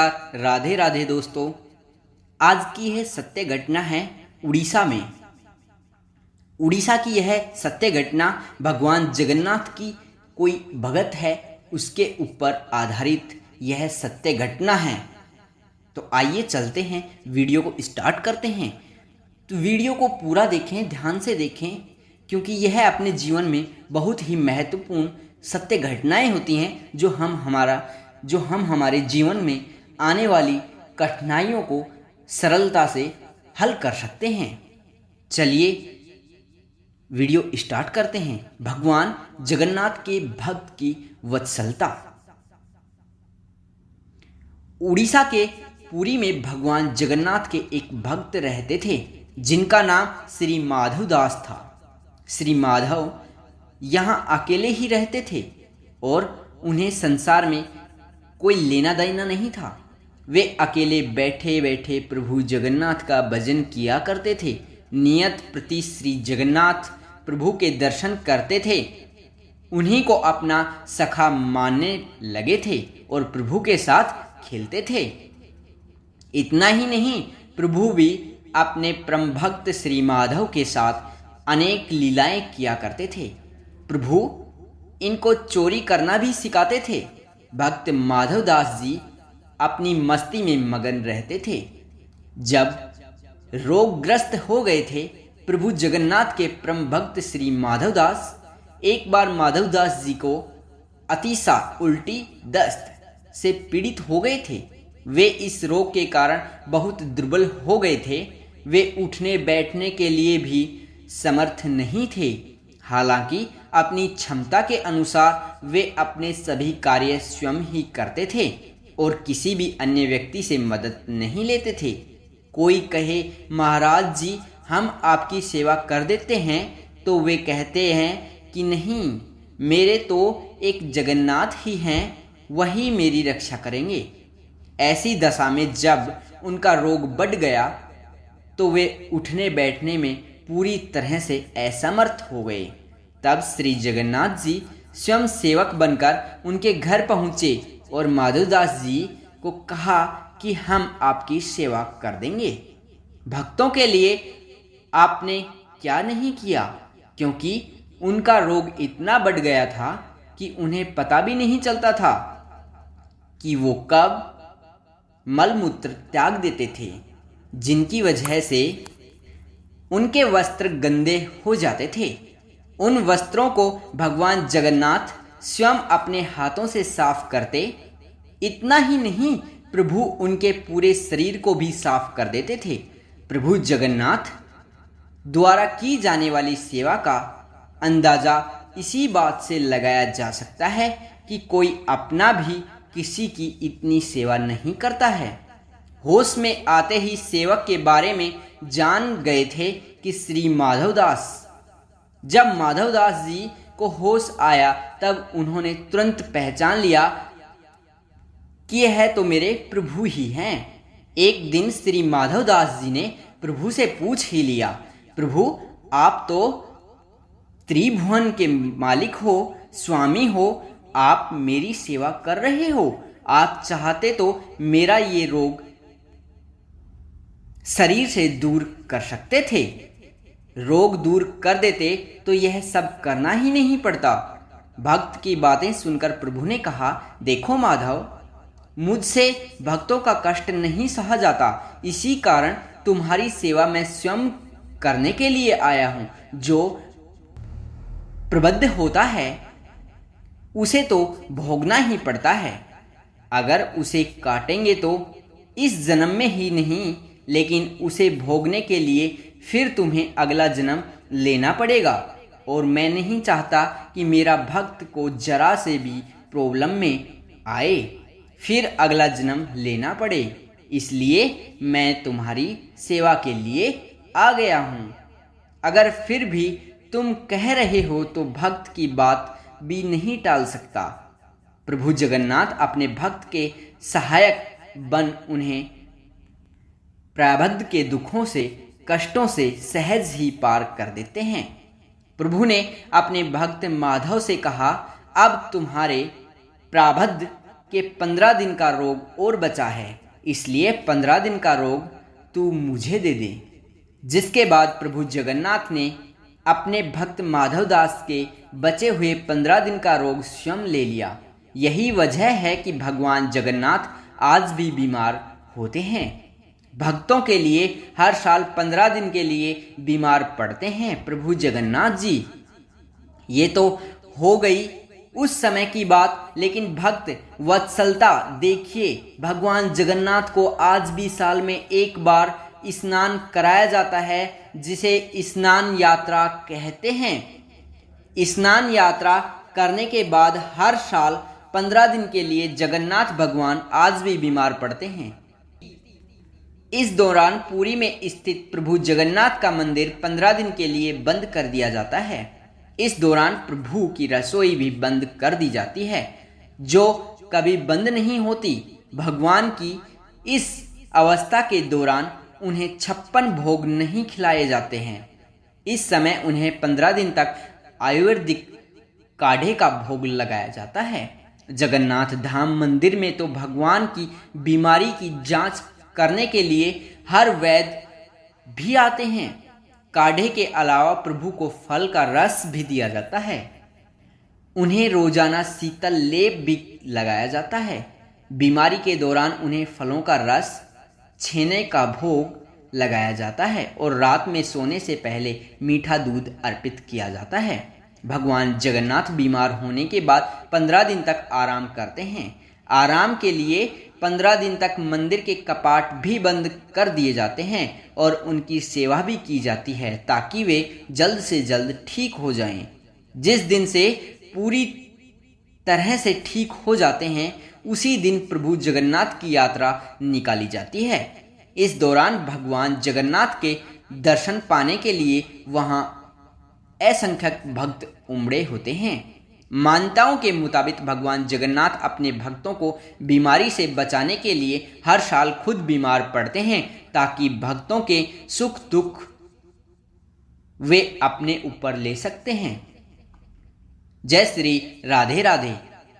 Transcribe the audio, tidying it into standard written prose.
नमस्कार, राधे राधे दोस्तों। आज की यह सत्य घटना है उड़ीसा में। उड़ीसा की यह सत्य घटना भगवान जगन्नाथ की कोई भगत है उसके ऊपर आधारित यह सत्य घटना है। तो आइए चलते हैं, वीडियो को स्टार्ट करते हैं। तो वीडियो को पूरा देखें, ध्यान से देखें, क्योंकि यह अपने जीवन में बहुत ही महत्वपूर्ण सत्य घटनाएं होती हैं जो हम हमारे जीवन में आने वाली कठिनाइयों को सरलता से हल कर सकते हैं। चलिए वीडियो स्टार्ट करते हैं। भगवान जगन्नाथ के भक्त की वत्सलता। उड़ीसा के पुरी में भगवान जगन्नाथ के एक भक्त रहते थे जिनका नाम श्री माधव दास था। श्री माधव यहाँ अकेले ही रहते थे और उन्हें संसार में कोई लेना देना नहीं था। वे अकेले बैठे बैठे प्रभु जगन्नाथ का भजन किया करते थे। नियत प्रति श्री जगन्नाथ प्रभु के दर्शन करते थे, उन्हीं को अपना सखा मानने लगे थे और प्रभु के साथ खेलते थे। इतना ही नहीं, प्रभु भी अपने परम भक्त श्री माधव के साथ अनेक लीलाएं किया करते थे। प्रभु इनको चोरी करना भी सिखाते थे। भक्त माधव दास जी अपनी मस्ती में मगन रहते थे। जब रोगग्रस्त हो गए थे प्रभु जगन्नाथ के परम भक्त श्री माधव दास, एक बार माधव दास जी को अतिसा उल्टी दस्त से पीड़ित हो गए थे। वे इस रोग के कारण बहुत दुर्बल हो गए थे। वे उठने बैठने के लिए भी समर्थ नहीं थे। हालांकि अपनी क्षमता के अनुसार वे अपने सभी कार्य स्वयं ही करते थे और किसी भी अन्य व्यक्ति से मदद नहीं लेते थे। कोई कहे, महाराज जी हम आपकी सेवा कर देते हैं, तो वे कहते हैं कि नहीं, मेरे तो एक जगन्नाथ ही हैं, वही मेरी रक्षा करेंगे। ऐसी दशा में जब उनका रोग बढ़ गया तो वे उठने बैठने में पूरी तरह से असमर्थ हो गए। तब श्री जगन्नाथ जी स्वयं सेवक बनकर उनके घर पहुँचे और माधवदास जी को कहा कि हम आपकी सेवा कर देंगे। भक्तों के लिए आपने क्या नहीं किया, क्योंकि उनका रोग इतना बढ़ गया था कि उन्हें पता भी नहीं चलता था कि वो कब मलमूत्र त्याग देते थे, जिनकी वजह से उनके वस्त्र गंदे हो जाते थे। उन वस्त्रों को भगवान जगन्नाथ स्वयं अपने हाथों से साफ करते। इतना ही नहीं, प्रभु उनके पूरे शरीर को भी साफ कर देते थे। प्रभु जगन्नाथ द्वारा की जाने वाली सेवा का अंदाजा इसी बात से लगाया जा सकता है कि कोई अपना भी किसी की इतनी सेवा नहीं करता है। होश में आते ही सेवक के बारे में जान गए थे कि श्री माधवदास। जब माधवदास जी को होश आया तब उन्होंने तुरंत पहचान लिया कि यह तो मेरे प्रभु ही हैं। एक दिन श्री माधवदास जी ने प्रभु से पूछ ही लिया, प्रभु आप तो त्रिभुवन के मालिक हो, स्वामी हो, आप मेरी सेवा कर रहे हो। आप चाहते तो मेरा ये रोग शरीर से दूर कर सकते थे। रोग दूर कर देते तो यह सब करना ही नहीं पड़ता। भक्त की बातें सुनकर प्रभु ने कहा, देखो माधव, मुझसे भक्तों का कष्ट नहीं सहा जाता, इसी कारण तुम्हारी सेवा मैं स्वयं करने के लिए आया हूँ। जो प्रबद्ध होता है उसे तो भोगना ही पड़ता है। अगर उसे काटेंगे तो इस जन्म में ही नहीं, लेकिन उसे भोगने के लिए फिर तुम्हें अगला जन्म लेना पड़ेगा। और मैं नहीं चाहता कि मेरा भक्त को जरा से भी प्रॉब्लम में आए, फिर अगला जन्म लेना पड़े। इसलिए मैं तुम्हारी सेवा के लिए आ गया हूँ। अगर फिर भी तुम कह रहे हो तो भक्त की बात भी नहीं टाल सकता। प्रभु जगन्नाथ अपने भक्त के सहायक बन उन्हें प्रारब्ध के दुखों से, कष्टों से सहज ही पार कर देते हैं। प्रभु ने अपने भक्त माधव से कहा, अब तुम्हारे प्रारब्ध कि 15 दिन का रोग और बचा है, इसलिए 15 दिन का रोग तू मुझे दे दे। जिसके बाद प्रभु जगन्नाथ ने अपने भक्त माधवदास के बचे हुए 15 दिन का रोग स्वयं ले लिया। यही वजह है कि भगवान जगन्नाथ आज भी बीमार होते हैं। भक्तों के लिए हर साल 15 दिन के लिए बीमार पड़ते हैं प्रभु जगन्नाथ जी। ये तो हो गई उस समय की बात, लेकिन भक्त वत्सलता देखिए, भगवान जगन्नाथ को आज भी साल में एक बार स्नान कराया जाता है, जिसे स्नान यात्रा कहते हैं। स्नान यात्रा करने के बाद हर साल 15 दिन के लिए जगन्नाथ भगवान आज भी बीमार पड़ते हैं। इस दौरान पुरी में स्थित प्रभु जगन्नाथ का मंदिर 15 दिन के लिए बंद कर दिया जाता है। इस दौरान प्रभु की रसोई भी बंद कर दी जाती है, जो कभी बंद नहीं होती। भगवान की इस अवस्था के दौरान उन्हें 56 भोग नहीं खिलाए जाते हैं। इस समय उन्हें 15 दिन तक आयुर्वेदिक काढ़े का भोग लगाया जाता है। जगन्नाथ धाम मंदिर में तो भगवान की बीमारी की जांच करने के लिए हर वैद्य भी आते हैं। काढ़े के अलावा प्रभु को फल का रस भी दिया जाता है। उन्हें रोजाना शीतल लेप भी लगाया जाता है। बीमारी के दौरान उन्हें फलों का रस, छेने का भोग लगाया जाता है और रात में सोने से पहले मीठा दूध अर्पित किया जाता है। भगवान जगन्नाथ बीमार होने के बाद 15 दिन तक आराम करते हैं। आराम के लिए 15 दिन तक मंदिर के कपाट भी बंद कर दिए जाते हैं और उनकी सेवा भी की जाती है, ताकि वे जल्द से जल्द ठीक हो जाएं। जिस दिन से पूरी तरह से ठीक हो जाते हैं, उसी दिन प्रभु जगन्नाथ की यात्रा निकाली जाती है। इस दौरान भगवान जगन्नाथ के दर्शन पाने के लिए वहां असंख्यक भक्त उमड़े होते हैं। मान्यताओं के मुताबिक भगवान जगन्नाथ अपने भक्तों को बीमारी से बचाने के लिए हर साल खुद बीमार पड़ते हैं, ताकि भक्तों के सुख दुख वे अपने ऊपर ले सकते हैं। जय श्री राधे राधे।